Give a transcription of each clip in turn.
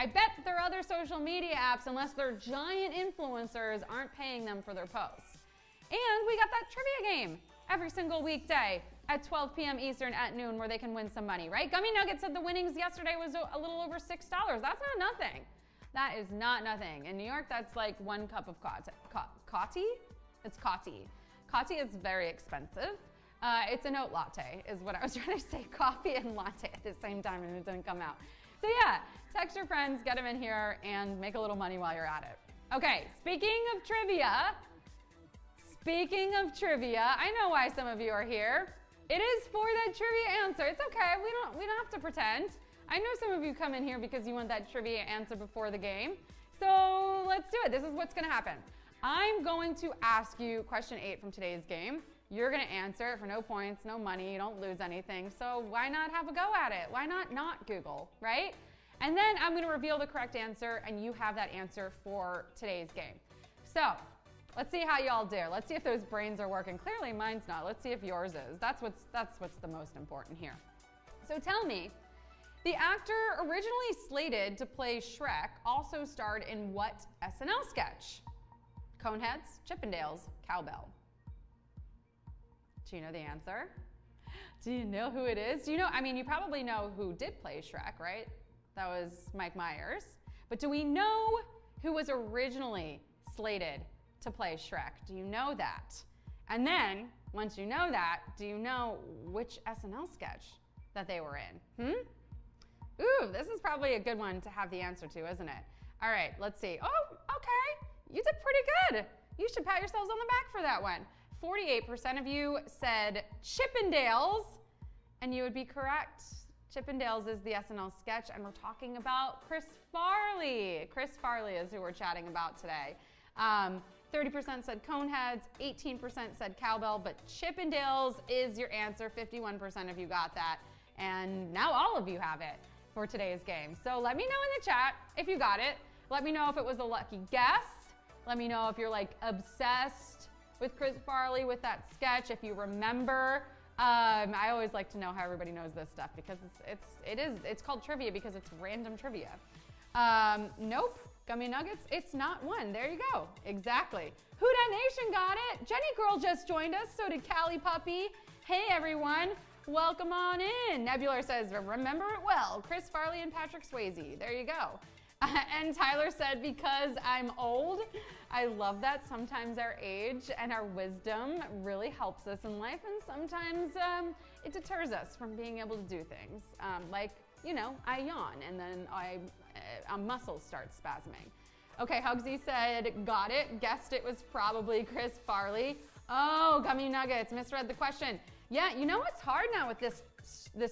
I bet their other social media apps, unless they're giant influencers, aren't paying them for their posts. And we got that trivia game every single weekday at 12 p.m. Eastern at noon where they can win some money, right? Gummy Nugget said the winnings yesterday was a little over $6. That's not nothing. That is not nothing. In New York, that's like 1 cup of coffee. It's coffee. Coffee is very expensive. It's an oat latte is what I was trying to say. Coffee and latte at the same time and it didn't come out. So yeah, text your friends, get them in here, and make a little money while you're at it. Okay, speaking of trivia, I know why some of you are here. It is for that trivia answer. It's okay, we don't have to pretend. I know some of you come in here because you want that trivia answer before the game. So let's do it. This is what's gonna happen. I'm going to ask you question 8 from today's game. You're gonna answer it for no points, no money, you don't lose anything. So why not have a go at it? Why not Google, right? And then I'm gonna reveal the correct answer and you have that answer for today's game. So let's see how y'all do. Let's see if those brains are working. Clearly mine's not. Let's see if yours is. That's what's the most important here. So tell me, the actor originally slated to play Shrek also starred in what SNL sketch? Coneheads, Chippendales, Cowbell. Do you know the answer? Do you know who it is? Do you know, I mean, you probably know who did play Shrek, right? That was Mike Myers. But do we know who was originally slated to play Shrek? Do you know that? And then, once you know that, do you know which SNL sketch that they were in? Ooh, this is probably a good one to have the answer to, isn't it? All right, let's see. Oh, okay, you did pretty good. You should pat yourselves on the back for that one. 48% of you said Chippendales, and you would be correct. Chippendales is the SNL sketch, and we're talking about Chris Farley. Chris Farley is who we're chatting about today. 30% said Coneheads, 18% said Cowbell, but Chippendales is your answer. 51% of you got that, and now all of you have it for today's game. So let me know in the chat if you got it. Let me know if it was a lucky guess. Let me know if you're like obsessed with Chris Farley with that sketch, if you remember. I always like to know how everybody knows this stuff because it's called trivia because it's random trivia. Nope, Gummy Nuggets, it's not one. There you go, exactly. Who Dat Nation got it? Jenny Girl just joined us, so did Callie Puppy. Hey everyone, welcome on in. Nebular says, remember it well, Chris Farley and Patrick Swayze. There you go. And Tyler said, because I'm old. I love that. Sometimes our age and our wisdom really helps us in life, and sometimes it deters us from being able to do things. Like, you know, I yawn and then a muscle starts spasming. Okay, Hugsy said, got it. Guessed it was probably Chris Farley. Oh, Gummy Nuggets, misread the question. Yeah, you know what's hard now with this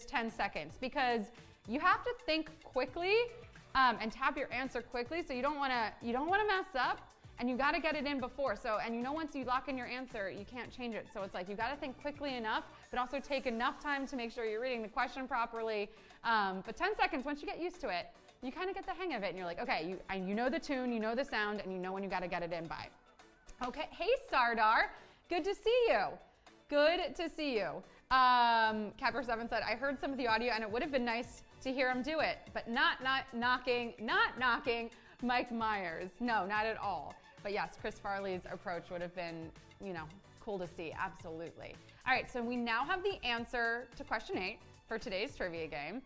10 seconds because you have to think quickly and tap your answer quickly, so you don't want to mess up, and you got to get it in before. So, and you know, once you lock in your answer, you can't change it. So it's like you got to think quickly enough, but also take enough time to make sure you're reading the question properly. But 10 seconds, once you get used to it, you kind of get the hang of it, and you're like, okay, you know the tune, you know the sound, and you know when you got to get it in by. Okay, hey Sardar, good to see you. Good to see you. Capper7 said, I heard some of the audio, and it would have been nice to hear him do it, but not knocking Mike Myers. No, not at all. But yes, Chris Farley's approach would have been, you know, cool to see, absolutely. All right, so we now have the answer to question 8 for today's trivia game.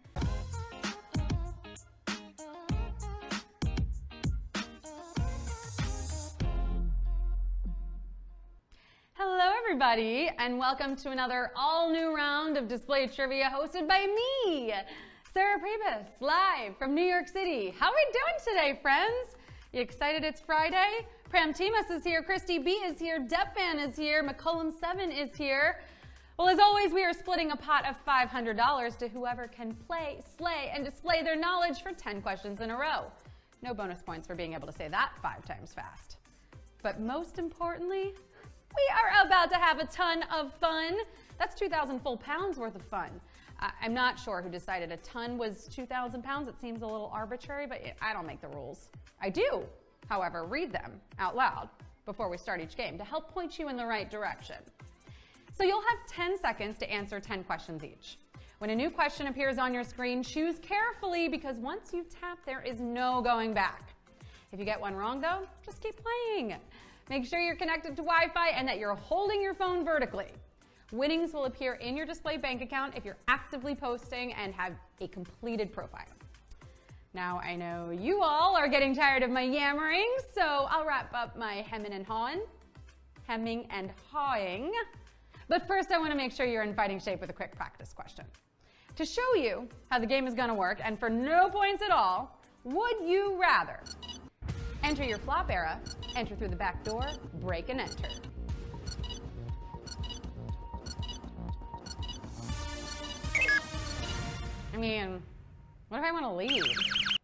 Hello everybody, and welcome to another all-new round of Display Trivia hosted by me, Sarah Pribis, live from New York City. How are we doing today, friends? You excited it's Friday? Pram Timas is here, Christy B is here, Depfan is here, McCullum7 is here. Well, as always, we are splitting a pot of $500 to whoever can play, slay, and display their knowledge for 10 questions in a row. No bonus points for being able to say that 5 times fast. But most importantly, we are about to have a ton of fun. That's 2,000 full pounds worth of fun. I'm not sure who decided a ton was 2,000 pounds. It seems a little arbitrary, but I don't make the rules. I do, however, read them out loud before we start each game to help point you in the right direction. So you'll have 10 seconds to answer 10 questions each. When a new question appears on your screen, choose carefully because once you tap, there is no going back. If you get one wrong, though, just keep playing. Make sure you're connected to Wi-Fi and that you're holding your phone vertically. Winnings will appear in your display bank account if you're actively posting and have a completed profile. Now, I know you all are getting tired of my yammering, so I'll wrap up my hemming and hawing. But first, I want to make sure you're in fighting shape with a quick practice question. To show you how the game is going to work, and for no points at all, would you rather enter your flop era, enter through the back door, break and enter? I mean, what if I want to leave?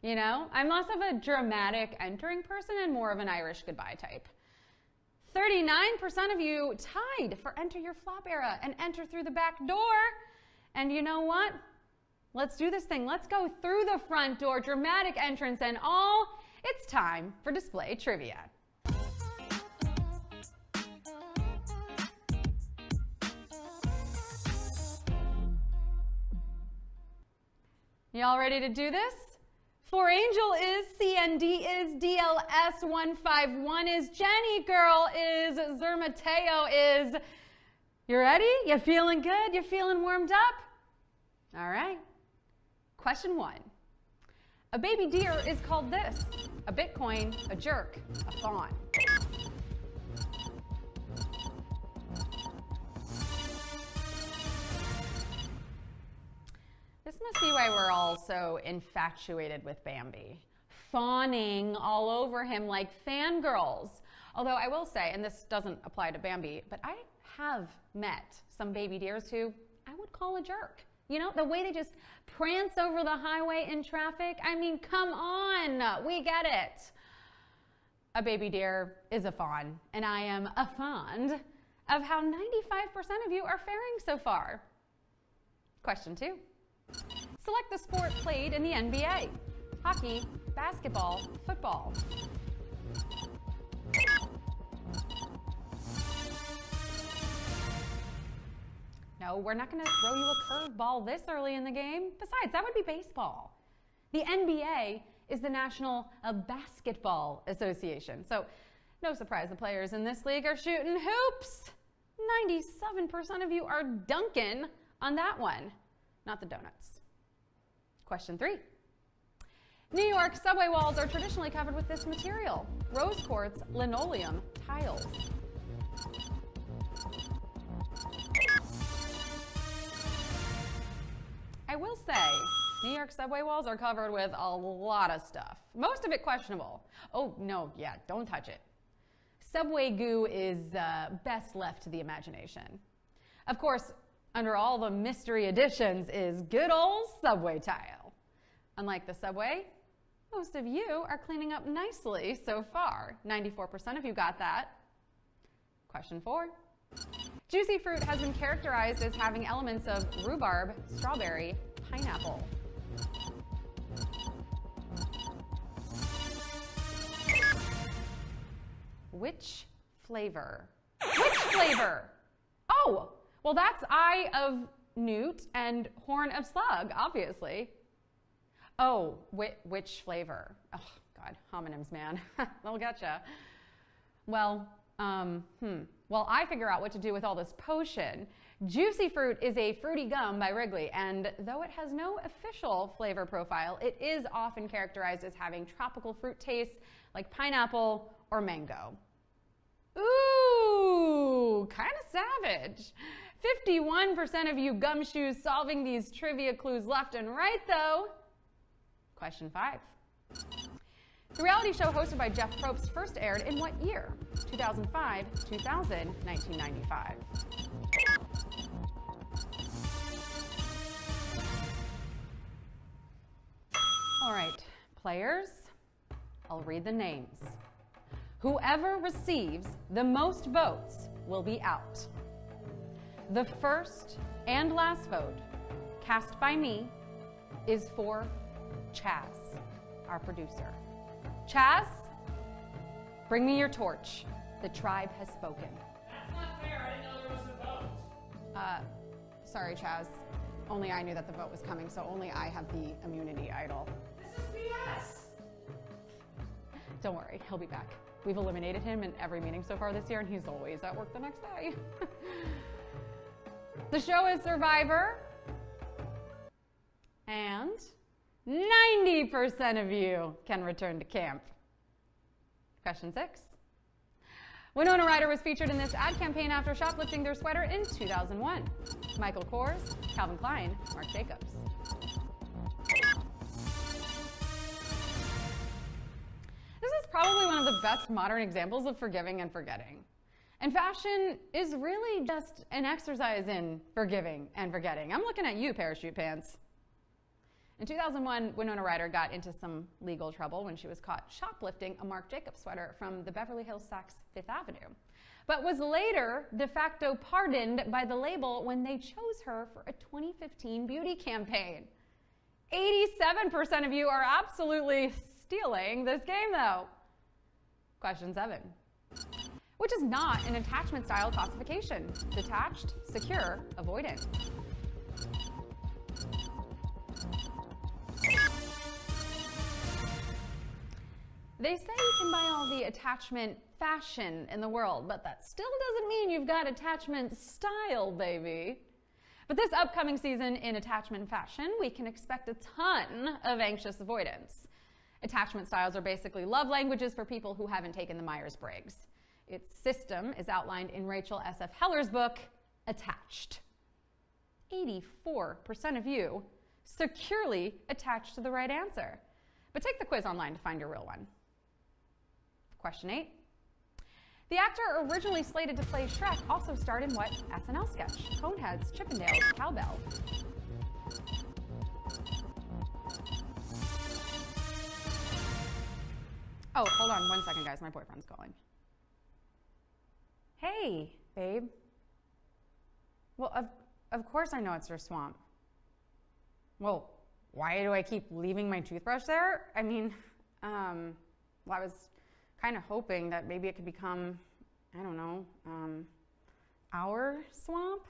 You know, I'm less of a dramatic entering person and more of an Irish goodbye type. 39% of you tied for enter your flop era and enter through the back door. And you know what? Let's do this thing. Let's go through the front door, dramatic entrance and all. It's time for display trivia. Y'all ready to do this? For Angel is, CND is, DLS151 is, Jenny Girl is, Zermateo is. You ready? You feeling good? You feeling warmed up? All right. Question 1. A baby deer is called this: a Bitcoin, a jerk, a fawn. This must be why we're all so infatuated with Bambi, fawning all over him like fangirls. Although I will say, and this doesn't apply to Bambi, but I have met some baby deers who I would call a jerk. You know, the way they just prance over the highway in traffic. I mean, come on, we get it. A baby deer is a fawn, and I am fond of how 95% of you are faring so far. Question 2. Select the sport played in the NBA: hockey, basketball, football. No, we're not going to throw you a curveball this early in the game. Besides, that would be baseball. The NBA is the National Basketball Association. So, no surprise the players in this league are shooting hoops. 97% of you are dunking on that one, not the donuts. Question 3. New York subway walls are traditionally covered with this material: rose quartz, linoleum, tiles. I will say, New York subway walls are covered with a lot of stuff. Most of it questionable. Oh, no, yeah, don't touch it. Subway goo is best left to the imagination. Of course, under all the mystery additions is good old subway tile. Unlike the subway, most of you are cleaning up nicely so far. 94% of you got that. Question 4. Juicy fruit has been characterized as having elements of rhubarb, strawberry, pineapple. Which flavor? Which flavor? Oh, well, that's eye of newt and horn of slug, obviously. Oh, which flavor? Oh, God, homonyms, man. They'll getcha. Well, while I figure out what to do with all this potion, Juicy Fruit is a fruity gum by Wrigley, and though it has no official flavor profile, it is often characterized as having tropical fruit tastes like pineapple or mango. Ooh, kind of savage. 51% of you gumshoes solving these trivia clues left and right, though. Question 5. The reality show hosted by Jeff Probst first aired in what year? 2005, 2000, 1995. All right, players, I'll read the names. Whoever receives the most votes will be out. The first and last vote, cast by me, is for Chaz, our producer. Chaz, bring me your torch. The tribe has spoken. That's not fair. I didn't know there was a vote. Sorry, Chaz. Only I knew that the vote was coming, so only I have the immunity idol. This is BS. Don't worry, he'll be back. We've eliminated him in every meeting so far this year, and he's always at work the next day. The show is Survivor, and 90% of you can return to camp. Question 6. Winona Ryder was featured in this ad campaign after shoplifting their sweater in 2001. Michael Kors, Calvin Klein, Marc Jacobs. This is probably one of the best modern examples of forgiving and forgetting. And fashion is really just an exercise in forgiving and forgetting. I'm looking at you, parachute pants. In 2001, Winona Ryder got into some legal trouble when she was caught shoplifting a Marc Jacobs sweater from the Beverly Hills Saks Fifth Avenue, but was later de facto pardoned by the label when they chose her for a 2015 beauty campaign. 87% of you are absolutely stealing this game, though. Question 7. Which is not an attachment style classification? Detached, secure, avoidant. They say you can buy all the attachment fashion in the world, but that still doesn't mean you've got attachment style, baby. But this upcoming season in attachment fashion, we can expect a ton of anxious avoidance. Attachment styles are basically love languages for people who haven't taken the Myers-Briggs. Its system is outlined in Rachel S.F. Heller's book, Attached. 84% of you securely attached to the right answer. But take the quiz online to find your real one. Question 8. The actor originally slated to play Shrek also starred in what SNL sketch? Coneheads, Chippendales, Cowbell. Oh, hold on 1 second, guys. My boyfriend's calling. Hey, babe. Well, of course I know it's your swamp. Well, why do I keep leaving my toothbrush there? I mean, well, I was kind of hoping that maybe it could become, I don't know, our swamp?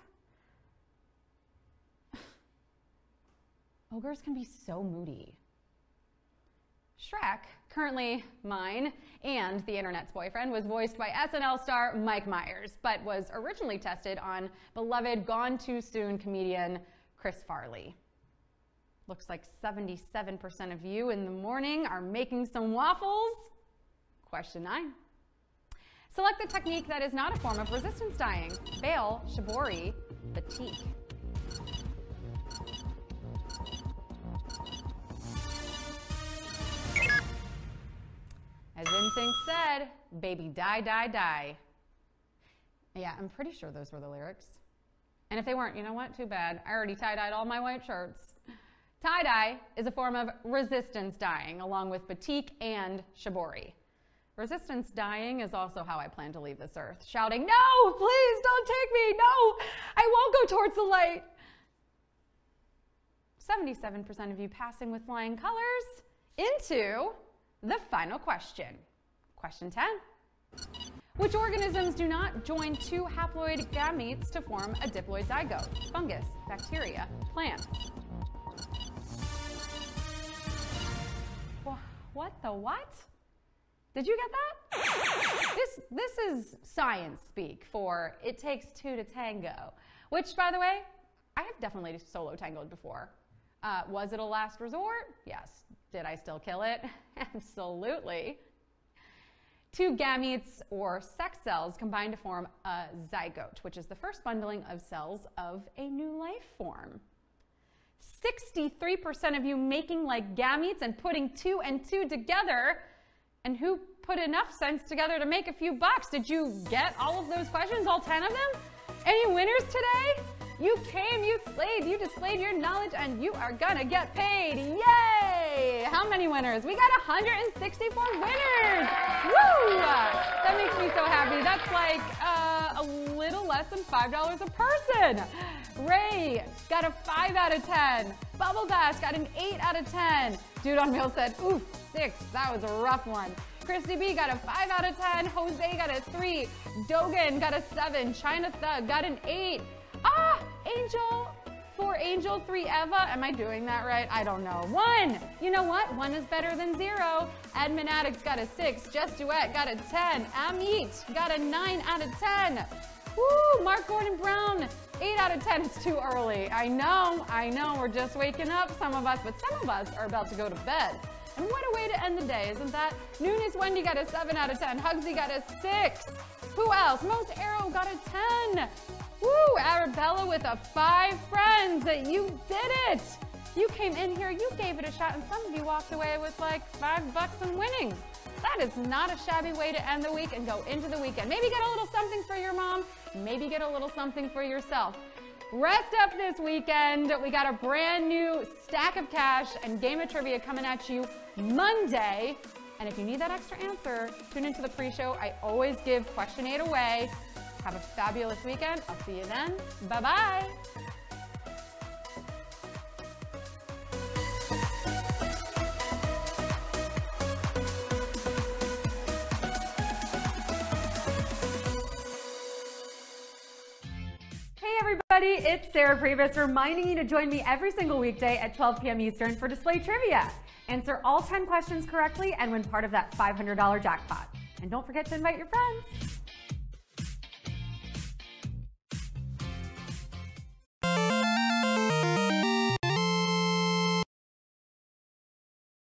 Ogres can be so moody. Shrek, currently mine and the internet's boyfriend, was voiced by SNL star Mike Myers, but was originally tested on beloved Gone Too Soon comedian Chris Farley. Looks like 77% of you in the morning are making some waffles. Question 9. Select the technique that is not a form of resistance dyeing. Bail, shibori, batik. As NSYNC said, baby die, die, die. Yeah, I'm pretty sure those were the lyrics. And if they weren't, you know what? Too bad. I already tie-dyed all my white shirts. Tie-dye is a form of resistance dyeing, along with batik and shibori. Resistance dyeing is also how I plan to leave this earth, shouting, "No, please don't take me, no, I won't go towards the light." 77% of you passing with flying colors into the final question. Question 10. Which organisms do not join two haploid gametes to form a diploid zygote? Fungus, bacteria, plants. What the what? Did you get that? This is science speak for it takes two to tango, which, by the way, I have definitely solo tangoed before. Was it a last resort? Yes. Did I still kill it? Absolutely. Two gametes or sex cells combine to form a zygote, which is the first bundling of cells of a new life form. 63% of you making like gametes and putting 2 and 2 together. And who put enough sense together to make a few bucks? Did you get all of those questions, all 10 of them? Any winners today? You came, you slayed, you displayed your knowledge, and you are gonna get paid. Yay! How many winners? We got 164 winners! Woo! That makes me so happy. That's like a little less than $5 a person. Ray got a 5 out of 10. Bubbleglass got an 8 out of 10. Dude on Mail said, oof, 6. That was a rough one. Christy B got a 5 out of 10. Jose got a 3. Dogan got a 7. China Thug got an 8. Angel 4 Angel, 3 Eva. Am I doing that right? I don't know. 1. You know what? 1 is better than 0. Admin Addicts got a 6. Just Duet got a 10. Amit got a 9 out of 10. Woo! Mark Gordon Brown, 8 out of 10. It's too early. I know. We're just waking up, some of us, but some of us are about to go to bed. And what a way to end the day, isn't that? Nunes Wendy got a 7 out of 10. Hugsy got a 6. Who else? Most Arrow got a 10. Woo! Arabella with a 5. Friends, you did it! You came in here, you gave it a shot, and some of you walked away with like $5 in winnings. That is not a shabby way to end the week and go into the weekend. Maybe get a little something for your mom, maybe get a little something for yourself. Rest up this weekend. We got a brand new stack of cash and game of trivia coming at you Monday. And if you need that extra answer, tune into the pre-show. I always give question 8 away. Have a fabulous weekend. I'll see you then. Bye-bye. Hey everybody, it's Sarah Pribis reminding you to join me every single weekday at 12 p.m. Eastern for Display Trivia. Answer all 10 questions correctly and win part of that $500 jackpot. And don't forget to invite your friends.